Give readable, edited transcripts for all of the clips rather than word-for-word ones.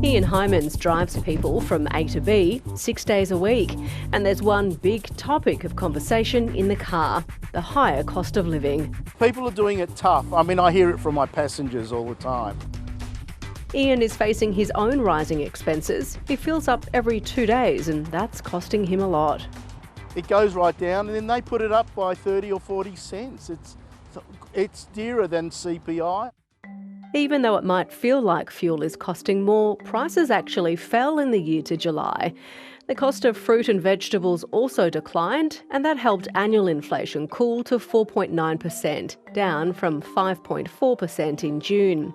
Ian Hymans drives people from A to B 6 days a week. And there's one big topic of conversation in the car: the higher cost of living. People are doing it tough. I mean, I hear it from my passengers all the time. Ian is facing his own rising expenses. He fills up every 2 days, and that's costing him a lot. It goes right down, and then they put it up by 30 or 40 cents. It's dearer than CPI. Even though it might feel like fuel is costing more, prices actually fell in the year to July. The cost of fruit and vegetables also declined, and that helped annual inflation cool to 4.9%, down from 5.4% in June.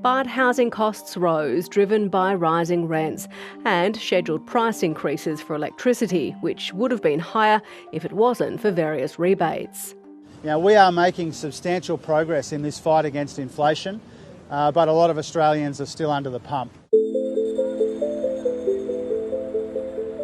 But housing costs rose, driven by rising rents and scheduled price increases for electricity, which would have been higher if it wasn't for various rebates. Now, we are making substantial progress in this fight against inflation, but a lot of Australians are still under the pump.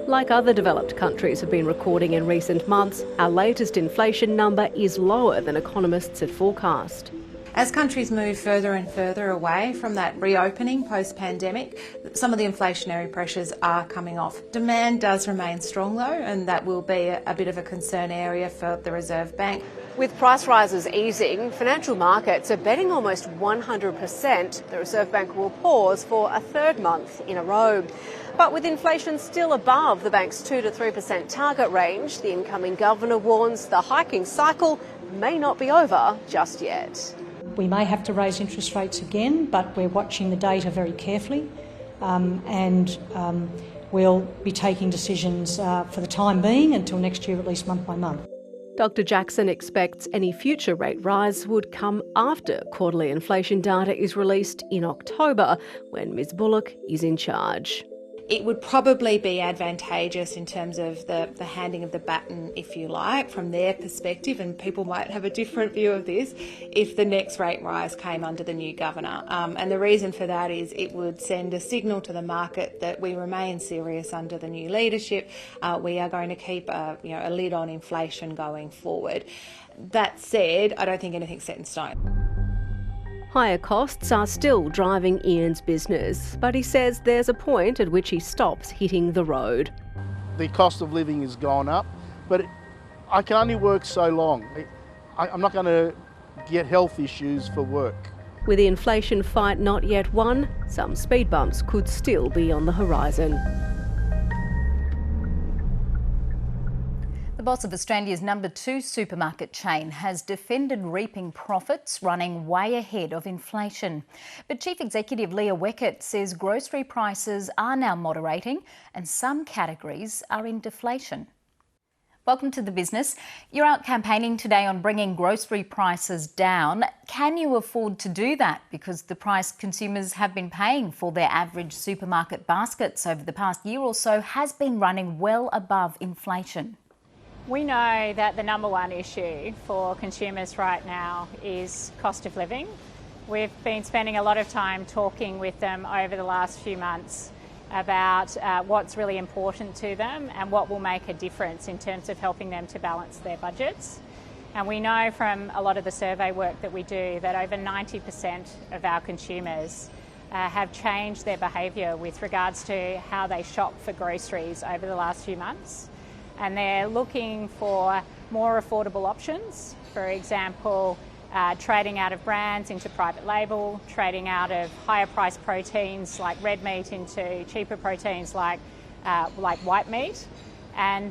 Like other developed countries have been recording in recent months, our latest inflation number is lower than economists had forecast. As countries move further and further away from that reopening post-pandemic, some of the inflationary pressures are coming off. Demand does remain strong though, and that will be a bit of a concern area for the Reserve Bank. With price rises easing, financial markets are betting almost 100% the Reserve Bank will pause for a third month in a row. But with inflation still above the bank's 2 to 3% target range, the incoming governor warns the hiking cycle may not be over just yet. We may have to raise interest rates again, but we're watching the data very carefully and we'll be taking decisions for the time being until next year, at least month by month. Dr Jackson expects any future rate rise would come after quarterly inflation data is released in October, when Ms Bullock is in charge. It would probably be advantageous in terms of the handing of the baton, if you like, from their perspective, and people might have a different view of this, if the next rate rise came under the new governor. And the reason for that is it would send a signal to the market that we remain serious under the new leadership. We are going to keep a lid on inflation going forward. That said, I don't think anything's set in stone. Higher costs are still driving Ian's business, but he says there's a point at which he stops hitting the road. The cost of living has gone up, but I can only work so long. I'm not going to get health issues for work. With the inflation fight not yet won, some speed bumps could still be on the horizon. The boss of Australia's number 2 supermarket chain has defended reaping profits running way ahead of inflation. But Chief Executive Leah Weckert says grocery prices are now moderating and some categories are in deflation. Welcome to The Business. You're out campaigning today on bringing grocery prices down. Can you afford to do that? Because the price consumers have been paying for their average supermarket baskets over the past year or so has been running well above inflation. We know that the number one issue for consumers right now is cost of living. We've been spending a lot of time talking with them over the last few months about what's really important to them and what will make a difference in terms of helping them to balance their budgets. And we know from a lot of the survey work that we do that over 90% of our consumers have changed their behaviour with regards to how they shop for groceries over the last few months. And they're looking for more affordable options, for example, trading out of brands into private label, trading out of higher priced proteins like red meat into cheaper proteins like white meat. And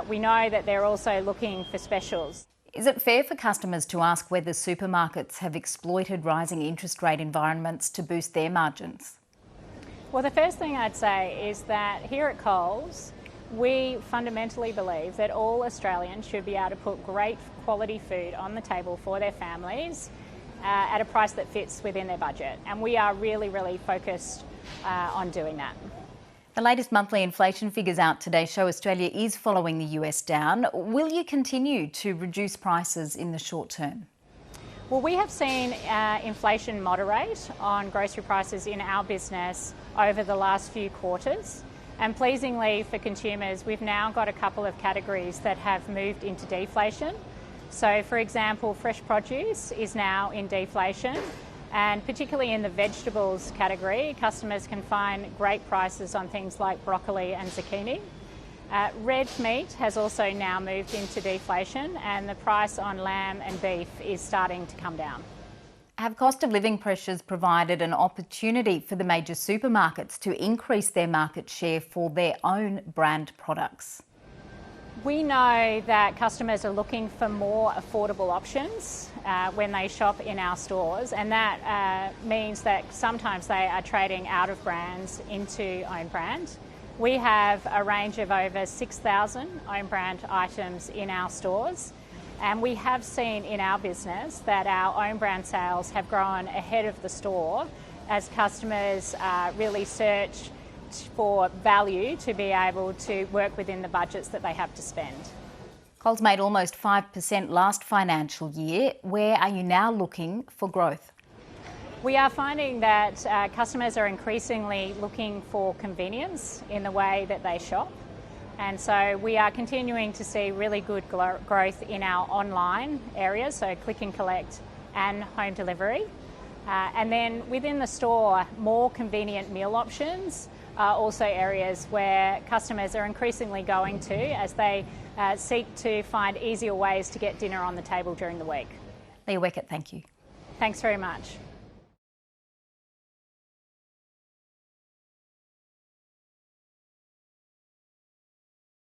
we know that they're also looking for specials. Is it fair for customers to ask whether supermarkets have exploited rising interest rate environments to boost their margins? Well, the first thing I'd say is that here at Coles, we fundamentally believe that all Australians should be able to put great quality food on the table for their families at a price that fits within their budget. And we are really, really focused on doing that. The latest monthly inflation figures out today show Australia is following the US down. Will you continue to reduce prices in the short term? Well, we have seen inflation moderate on grocery prices in our business over the last few quarters. And pleasingly for consumers, we've now got a couple of categories that have moved into deflation. So, for example, fresh produce is now in deflation, And particularly in the vegetables category, customers can find great prices on things like broccoli and zucchini. Red meat has also now moved into deflation, and the price on lamb and beef is starting to come down. Have cost of living pressures provided an opportunity for the major supermarkets to increase their market share for their own brand products? We know that customers are looking for more affordable options when they shop in our stores, and that means that sometimes they are trading out of brands into own brand. We have a range of over 6,000 own brand items in our stores, and we have seen in our business that our own brand sales have grown ahead of the store as customers really search for value to be able to work within the budgets that they have to spend. Coles made almost 5% last financial year. Where are you now looking for growth? We are finding that customers are increasingly looking for convenience in the way that they shop. And so we are continuing to see really good growth in our online areas, so click and collect and home delivery. And then within the store, more convenient meal options are also areas where customers are increasingly going to as they seek to find easier ways to get dinner on the table during the week. Leah Weckert, thank you. Thanks very much.